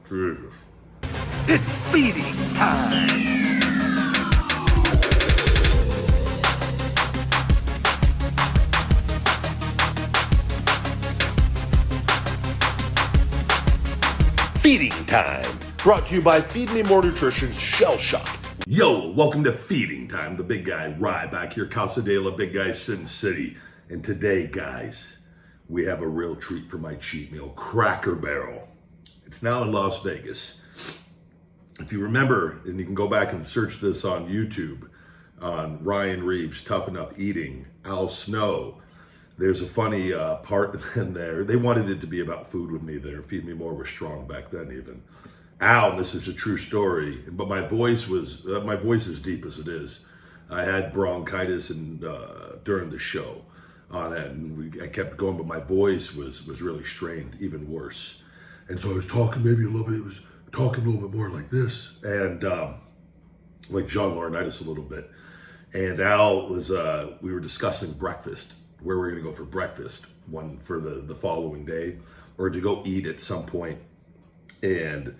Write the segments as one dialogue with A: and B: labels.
A: Jesus.
B: It's feeding time. Feeding time. Brought to you by Feed Me More Nutrition's Shell Shock.
A: Yo, welcome to Feeding Time. The big guy, Ryback here, Casa de la Big Guy, Sin City. And today, guys, we have a real treat for my cheat meal, Cracker Barrel. It's now in Las Vegas. If you remember, and you can go back and search this on YouTube, on Ryan Reeves, Tough Enough Eating, Al Snow, there's a funny part in there. They wanted it to be about food with me there. Feed Me More was strong back then even. Al, this is a true story, but my voice is deep as it is. I had bronchitis during the show on that, and I kept going, but my voice was really strained, even worse. And so I was talking maybe a little bit, more like this, and like John Laurinaitis a little bit. And Al was, we were discussing breakfast, where we're gonna go for breakfast, one for the following day, or to go eat at some point. And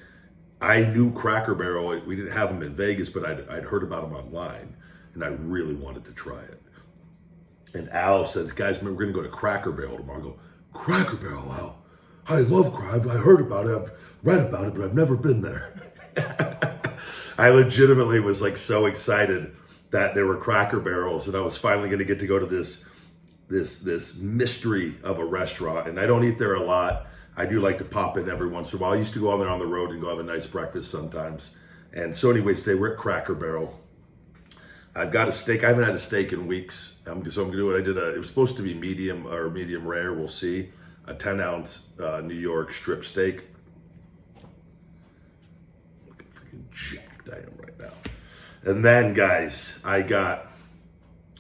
A: I knew Cracker Barrel. We didn't have them in Vegas, but I'd heard about them online, and I really wanted to try it. And Al said, guys, we're going to go to Cracker Barrel tomorrow. I go, Cracker Barrel, Al? I love Cracker. I heard about it. I've read about it, but I've never been there. I legitimately was like so excited that there were Cracker Barrels, and I was finally going to get to go to this mystery of a restaurant. And I don't eat there a lot. I do like to pop in every once in a while. I used to go on there on the road and go have a nice breakfast sometimes. And so anyways, today we're at Cracker Barrel. I've got a steak. I haven't had a steak in weeks. So I'm going to do it. It was supposed to be medium or medium rare. We'll see. A 10-ounce New York strip steak. Look at freaking jacked I am right now. And then, guys, I got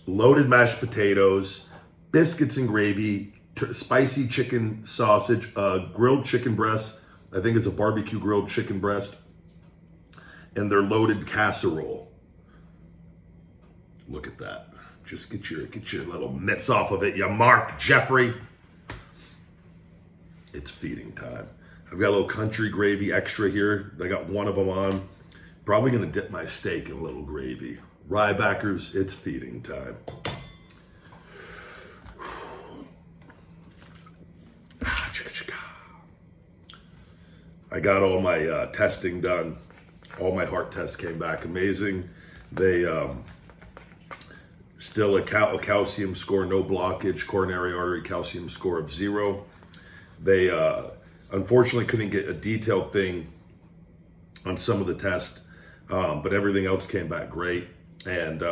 A: loaded mashed potatoes, biscuits and gravy, spicy chicken sausage, grilled chicken breast. I think it's a barbecue grilled chicken breast, and their loaded casserole. Look at that. Just get your little mitts off of it, you Mark Jeffrey. It's feeding time. I've got a little country gravy extra here. I got one of them on. Probably gonna dip my steak in a little gravy. Rybackers, it's feeding time. I got all my testing done. All my heart tests came back amazing. They still a calcium score, no blockage, coronary artery calcium score of 0. They unfortunately couldn't get a detailed thing on some of the tests, but everything else came back great. And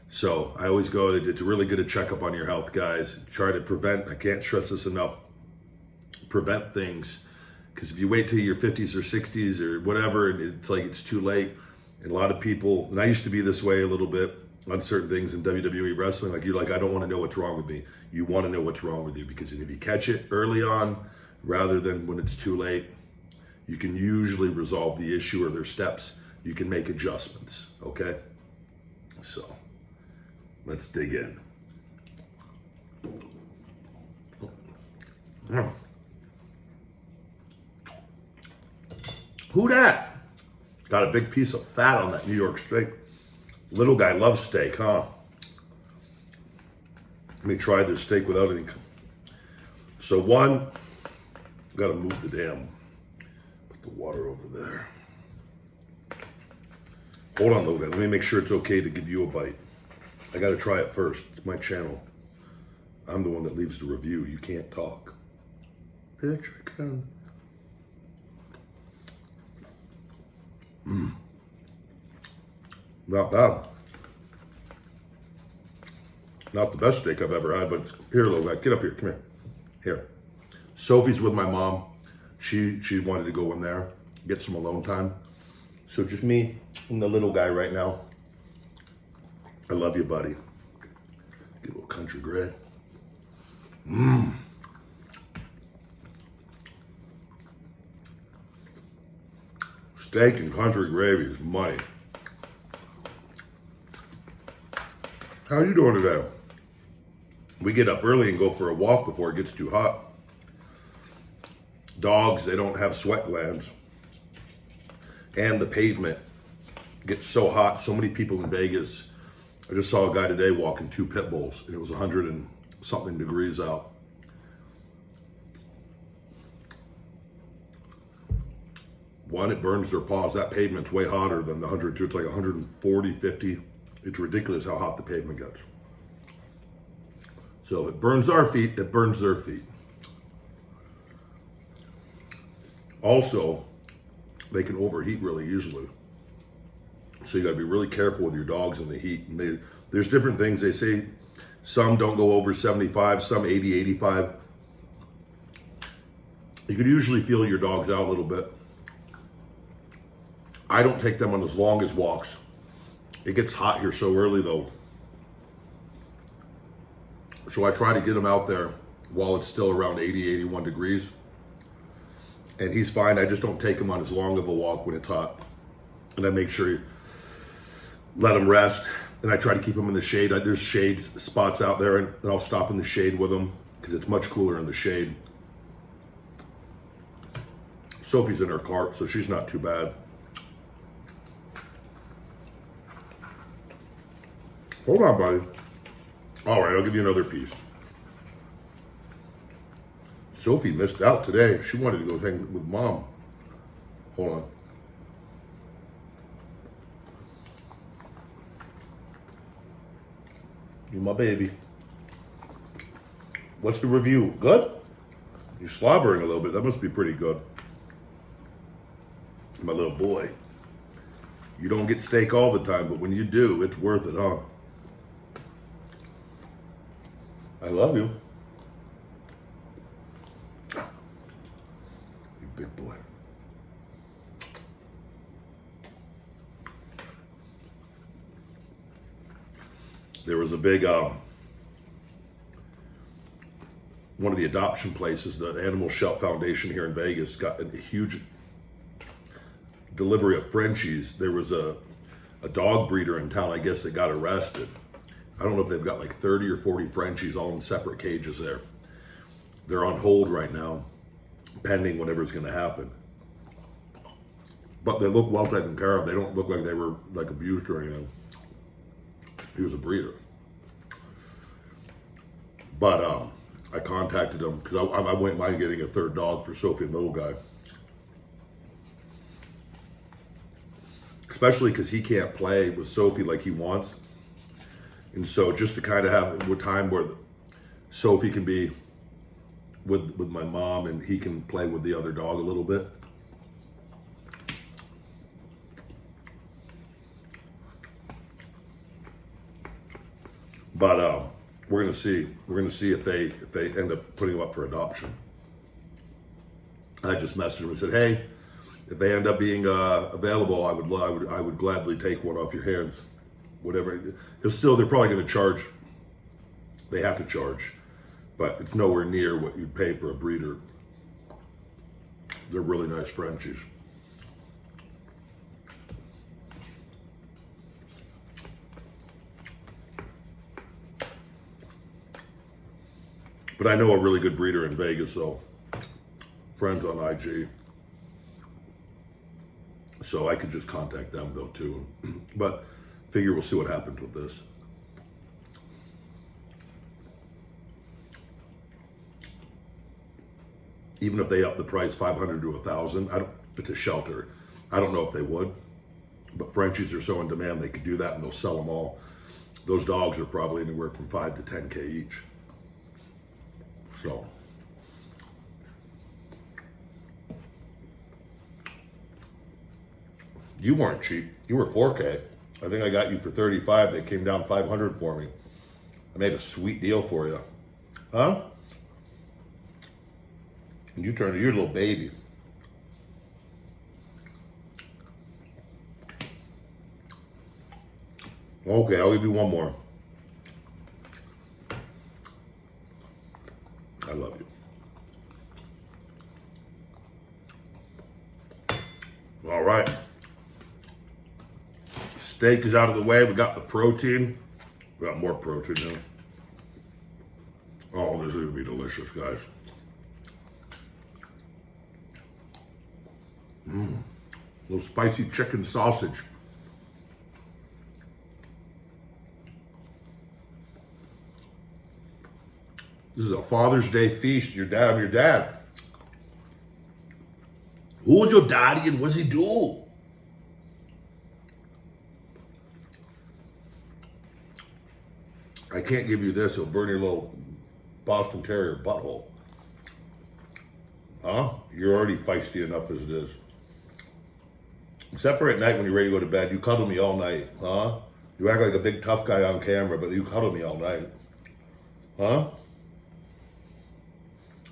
A: so I always go, it's really good to check up on your health, guys. Try to prevent, I can't stress this enough, prevent things. Because if you wait till your 50s or 60s or whatever, and it's like it's too late. And a lot of people, and I used to be this way a little bit on certain things in WWE wrestling, like you're like, I don't want to know what's wrong with me. You want to know what's wrong with you, because if you catch it early on, rather than when it's too late, you can usually resolve the issue, or there's steps. You can make adjustments, okay? So, let's dig in. Who dat? Got a big piece of fat on that New York steak. Little guy loves steak, huh? Let me try this steak without any. So one, gotta move the put the water over there. Hold on, little guy. Let me make sure it's okay to give you a bite. I gotta try it first. It's my channel. I'm the one that leaves the review. You can't talk. Picture can. Not bad. Not the best steak I've ever had, but it's, here, little guy, get up here, come here. Here. Sophie's with my mom. She wanted to go in there, get some alone time. So just me and the little guy right now. I love you, buddy. Get a little country gray. Steak and country gravy is money. How you doing today? We get up early and go for a walk before it gets too hot. Dogs, they don't have sweat glands. and the pavement gets so hot. So many people in Vegas. I just saw a guy today walking 2 pit bulls, and it was 100 and something degrees out. One, it burns their paws. That pavement's way hotter than the 102. It's like 140, 50. It's ridiculous how hot the pavement gets. So if it burns our feet, it burns their feet. Also, they can overheat really easily. So you got to be really careful with your dogs in the heat. And there's different things. They say some don't go over 75, some 80, 85. You could usually feel your dogs out a little bit. I don't take them on as long as walks. It gets hot here so early though. So I try to get him out there while it's still around 80, 81 degrees. And he's fine. I just don't take him on as long of a walk when it's hot. And I make sure you let him rest. And I try to keep him in the shade. There's shade spots out there, and I'll stop in the shade with him because it's much cooler in the shade. Sophie's in her cart, so she's not too bad. Hold on, buddy. All right, I'll give you another piece. Sophie missed out today. She wanted to go hang with mom. Hold on. You my baby. What's the review? Good? You're slobbering a little bit. That must be pretty good. My little boy. You don't get steak all the time, but when you do, it's worth it, huh? I love you. You big boy. There was a big, one of the adoption places, the Animal Shelf Foundation here in Vegas, got a huge delivery of Frenchies. There was a dog breeder in town, I guess, that got arrested. I don't know if they've got like 30 or 40 Frenchies all in separate cages there. They're on hold right now, pending whatever's going to happen. But they look well taken care of. They don't look like they were like abused or anything. He was a breeder. But I contacted him because I wouldn't mind getting a third dog for Sophie and little guy. Especially because he can't play with Sophie like he wants. And so just to kind of have a time where Sophie can be with my mom and he can play with the other dog a little bit. But we're gonna see. We're gonna see if they end up putting him up for adoption. I just messaged him and said, "Hey, if they end up being available, I would gladly take one off your hands. Whatever. Because still, they're probably going to charge. They have to charge, but it's nowhere near what you'd pay for a breeder. They're really nice Frenchies." But I know a really good breeder in Vegas, so friends on IG. So I could just contact them though too. But figure we'll see what happens with this. Even if they up the price 500 to 1,000, it's a shelter. I don't know if they would, but Frenchies are so in demand they could do that and they'll sell them all. Those dogs are probably anywhere from 5 to 10K each. So. You weren't cheap. You were 4K. I think I got you for 35. They came down 500 for me. I made a sweet deal for you. Huh? And you turned to your little baby. Okay, I'll give you one more. I love you. All right. Steak is out of the way. We got the protein. We got more protein now. Oh, this is going to be delicious, guys. little spicy chicken sausage. This is a Father's Day feast. Your dad. Who was your daddy and what's he do? I can't give you this. It'll burn your little Boston Terrier butthole. Huh? You're already feisty enough as it is. Except for at night when you're ready to go to bed. You cuddle me all night. Huh? You act like a big tough guy on camera, but you cuddle me all night. Huh?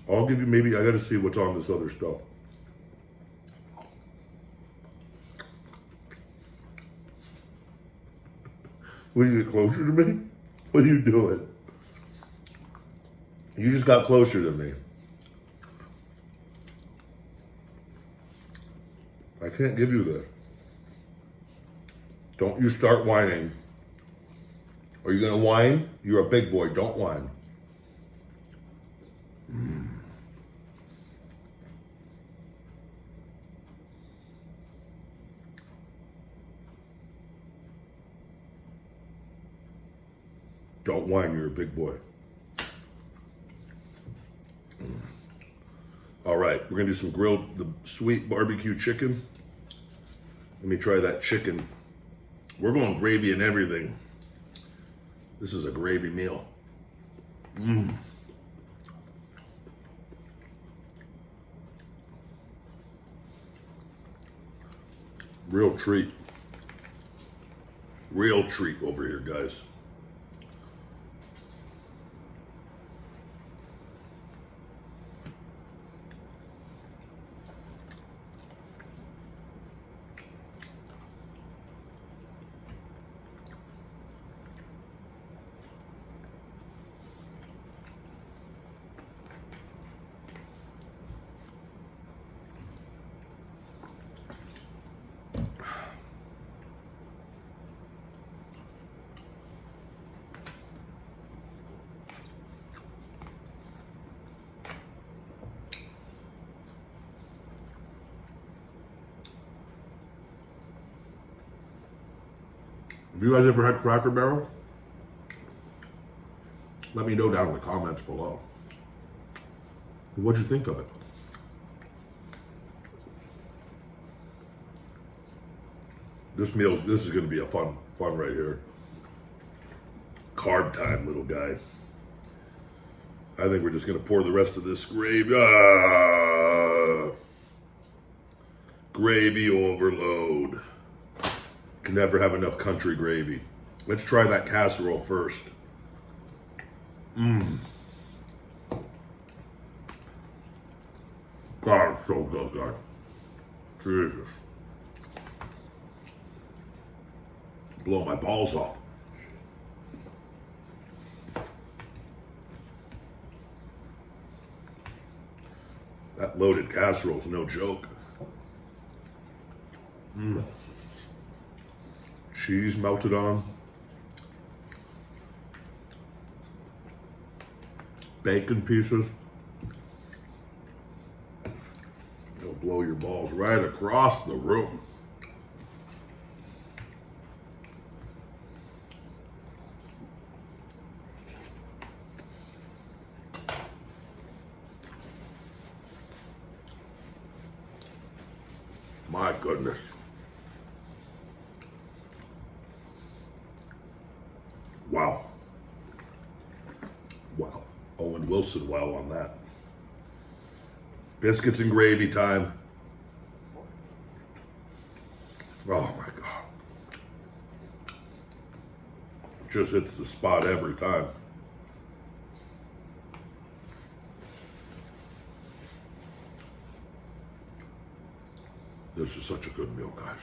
A: I'll give you maybe, I gotta see what's on this other stuff. Will you get closer to me? What are you doing? You just got closer to me. I can't give you this. Don't you start whining. Are you gonna whine? You're a big boy, don't whine. Don't whine, you're a big boy. All right, we're gonna do some grilled, the sweet barbecue chicken. Let me try that chicken. We're going gravy and everything. This is a gravy meal. Real treat. Real treat over here, guys. Have you guys ever had Cracker Barrel? Let me know down in the comments below. What'd you think of it? This is gonna be a fun right here. Carb time, little guy. I think we're just gonna pour the rest of this gravy. Gravy overload. Can never have enough country gravy. Let's try that casserole first. God, it's so good, guys. Jesus. Blow my balls off. That loaded casserole's no joke. Cheese melted on. Bacon pieces. It'll blow your balls right across the room. My goodness. Wow. Wow. Owen Wilson, wow on that. Biscuits and gravy time. Oh my God. Just hits the spot every time. This is such a good meal, guys.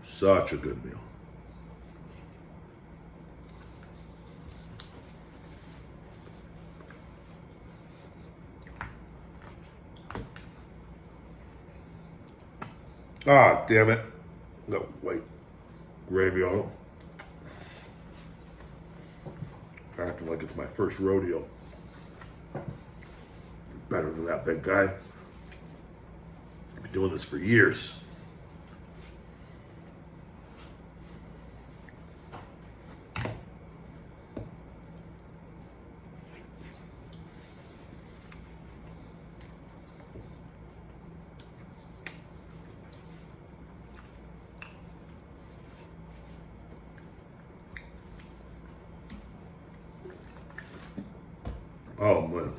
A: Such a good meal. Ah, damn it. No, wait. Gravy on it. Acting like it's my first rodeo. Better than that big guy. Been doing this for years. Oh man.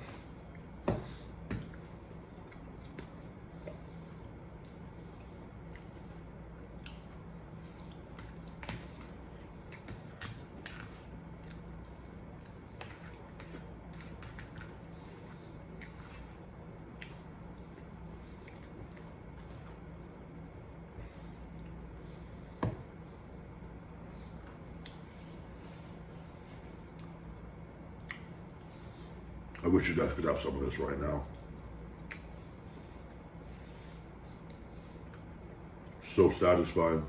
A: I wish you guys could have some of this right now. So satisfying.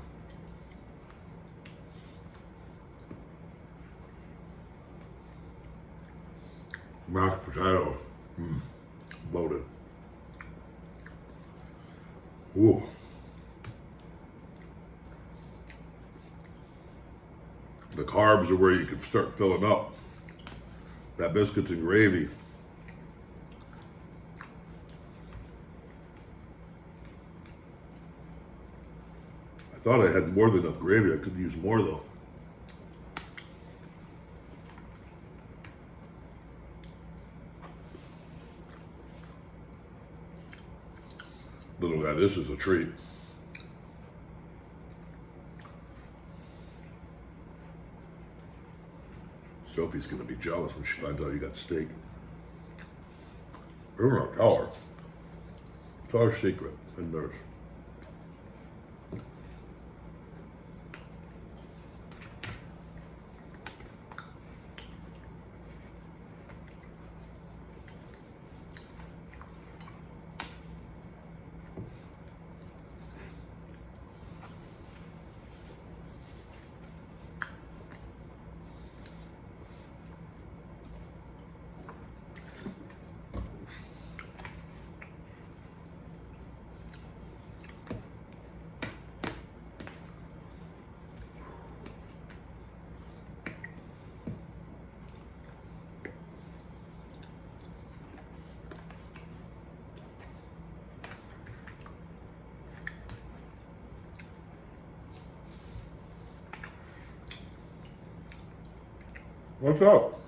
A: Mashed potato. Loaded. Ooh. The carbs are where you can start filling up. That biscuits and gravy. I thought I had more than enough gravy. I could use more though. Little guy, this is a treat. Sophie's gonna be jealous when she finds out you got steak. I don't know, tell her. It's our secret and theirs. What's up?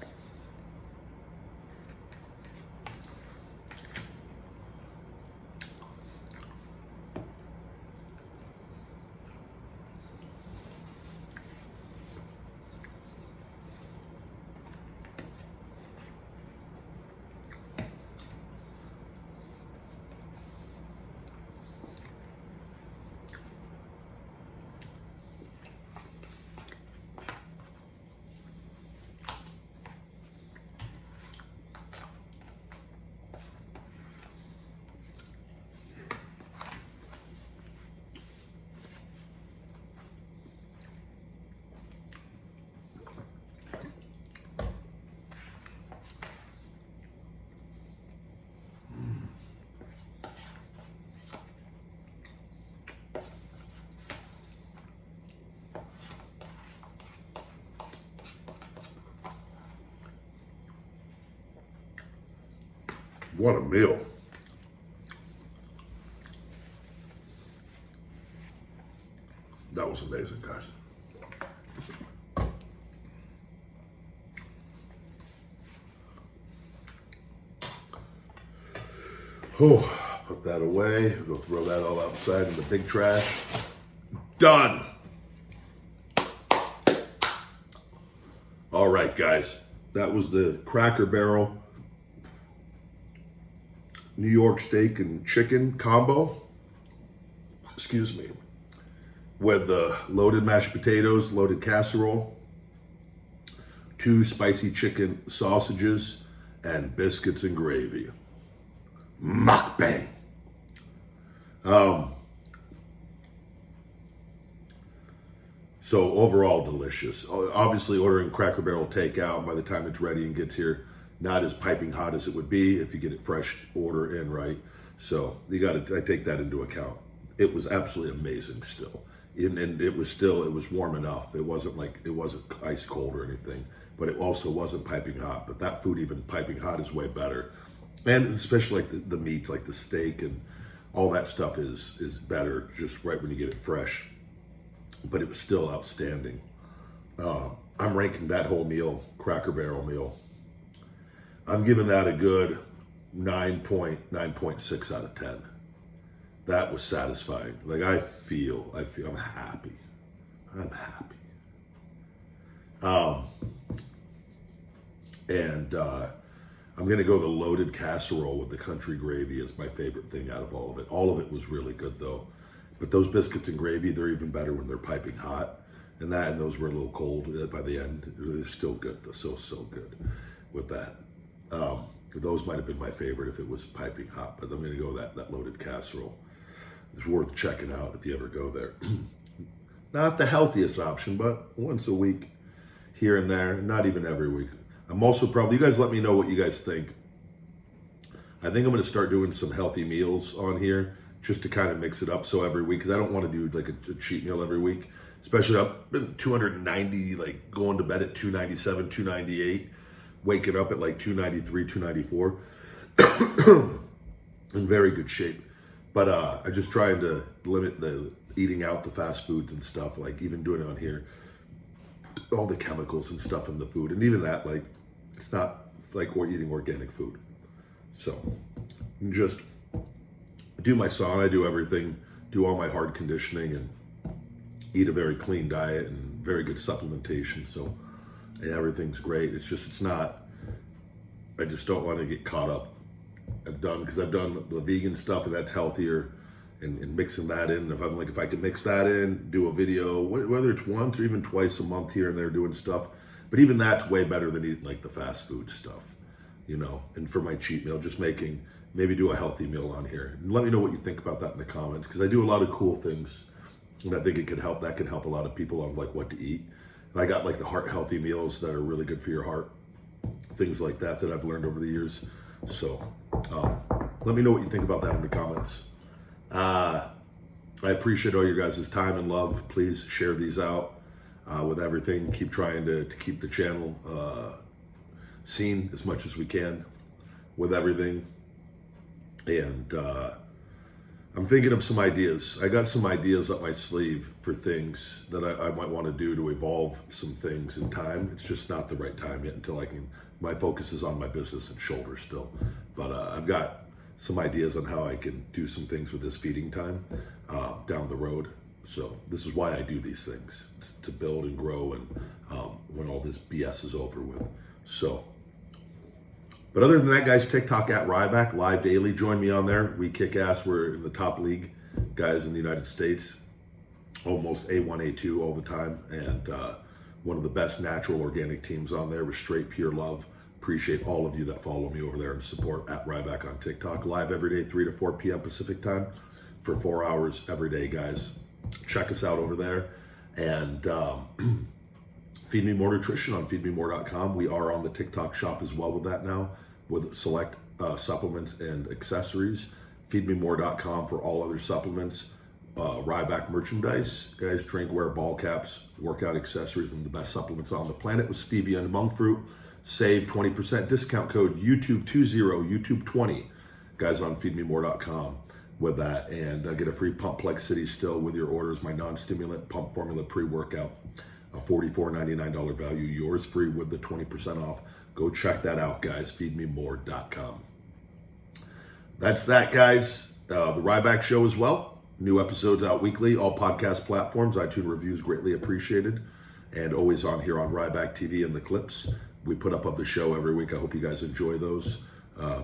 A: What a meal. That was amazing, guys. Oh, put that away. Go throw that all outside in the big trash. Done. All right, guys. That was the Cracker Barrel New York steak and chicken combo. Excuse me. With loaded mashed potatoes, loaded casserole, 2 spicy chicken sausages, and biscuits and gravy. Mukbang. So overall delicious. Obviously ordering Cracker Barrel takeout, by the time it's ready and gets here, not as piping hot as it would be if you get it fresh order in, right? So I take that into account. It was absolutely amazing still. And it was warm enough. It wasn't ice cold or anything, but it also wasn't piping hot. But that food, even piping hot, is way better. And especially like the meats, like the steak and all that stuff is better just right when you get it fresh. But it was still outstanding. I'm ranking that whole meal, Cracker Barrel meal, I'm giving that a good 9.6 out of 10. That was satisfying. Like I'm happy. I'm happy. And I'm gonna go the loaded casserole with the country gravy as my favorite thing out of all of it. All of it was really good though. But those biscuits and gravy, they're even better when they're piping hot. And those were a little cold by the end. They're still good. They're so good with that. Those might have been my favorite if it was piping hot, but I'm gonna go that loaded casserole. It's worth checking out if you ever go there. Not the healthiest option, but once a week, here and there, not even every week. I'm also you guys let me know what you guys think. I think I'm gonna start doing some healthy meals on here just to kind of mix it up so every week, because I don't want to do like a cheat meal every week, especially I've been 290, like going to bed at 297, 298, waking up at like 293, 294, in very good shape. But I'm just trying to limit the eating out the fast foods and stuff, like even doing it on here, all the chemicals and stuff in the food. And even that, like, it's not like we're eating organic food. So just do my sauna, do everything, do all my hard conditioning and eat a very clean diet and very good supplementation. So everything's great. I just don't want to get caught up. I've done the vegan stuff and that's healthier and mixing that in. If I can mix that in, do a video, whether it's once or even twice a month here and there doing stuff, but even that's way better than eating like the fast food stuff, you know. And for my cheat meal, just maybe do a healthy meal on here. And let me know what you think about that in the comments, because I do a lot of cool things and I think that can help a lot of people on like what to eat. And I got like the heart healthy meals that are really good for your heart, things like that I've learned over the years. So let me know what you think about that in the comments. I appreciate all your guys' time and love. Please share these out with everything. Keep trying to keep the channel seen as much as we can with everything. And I'm thinking of some ideas. I got some ideas up my sleeve for things that I might want to do to evolve some things in time. It's just not the right time yet until my focus is on my business and shoulder still. But I've got some ideas on how I can do some things with this feeding time down the road. So this is why I do these things, to build and grow and when all this BS is over with. So, but other than that, guys, TikTok at Ryback, live daily. Join me on there. We kick ass. We're in the top league, guys, in the United States. Almost A1, A2 all the time. And one of the best natural organic teams on there with straight, pure love. Appreciate all of you that follow me over there and support at Ryback on TikTok. Live every day, 3 to 4 p.m. Pacific time for 4 hours every day, guys. Check us out over there. And Feed Me More Nutrition on feedmemore.com. We are on the TikTok shop as well with that now, with select supplements and accessories. Feedmemore.com for all other supplements. Ryback merchandise, guys, drinkware, ball caps, workout accessories, and the best supplements on the planet with stevia and monk fruit. Save 20%, discount code YouTube20, YouTube20, guys, on feedmemore.com with that. And get a free Pump Plex City still with your orders. My non-stimulant pump formula pre-workout, a $44.99 value, yours free with the 20% off. Go check that out, guys, feedmemore.com. That's that, guys. The Ryback Show as well. New episodes out weekly, all podcast platforms. iTunes reviews greatly appreciated. And always on here on Ryback TV and the clips we put up of the show every week. I hope you guys enjoy those.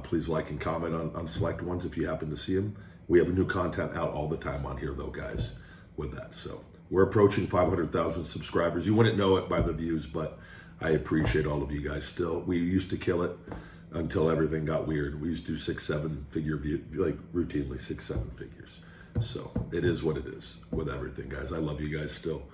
A: Please like and comment on select ones if you happen to see them. We have new content out all the time on here, though, guys, with that. So we're approaching 500,000 subscribers. You wouldn't know it by the views, but I appreciate all of you guys still. We used to kill it until everything got weird. We used to do 6-7 figure view, like routinely 6-7 figures. So it is what it is with everything, guys. I love you guys still.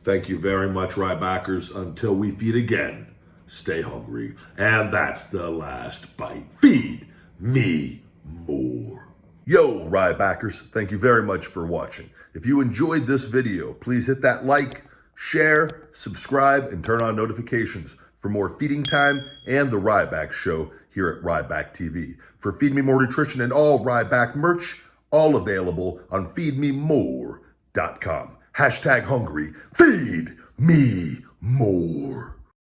A: Thank you very much, Rybackers. Until we feed again, stay hungry. And that's the last bite. Feed me more. Yo, Rybackers, thank you very much for watching. If you enjoyed this video, please hit that like, share, subscribe, and turn on notifications for more Feeding Time and the Ryback Show here at Ryback TV. For Feed Me More Nutrition and all Ryback merch, all available on feedmemore.com. #hungry, feed me more.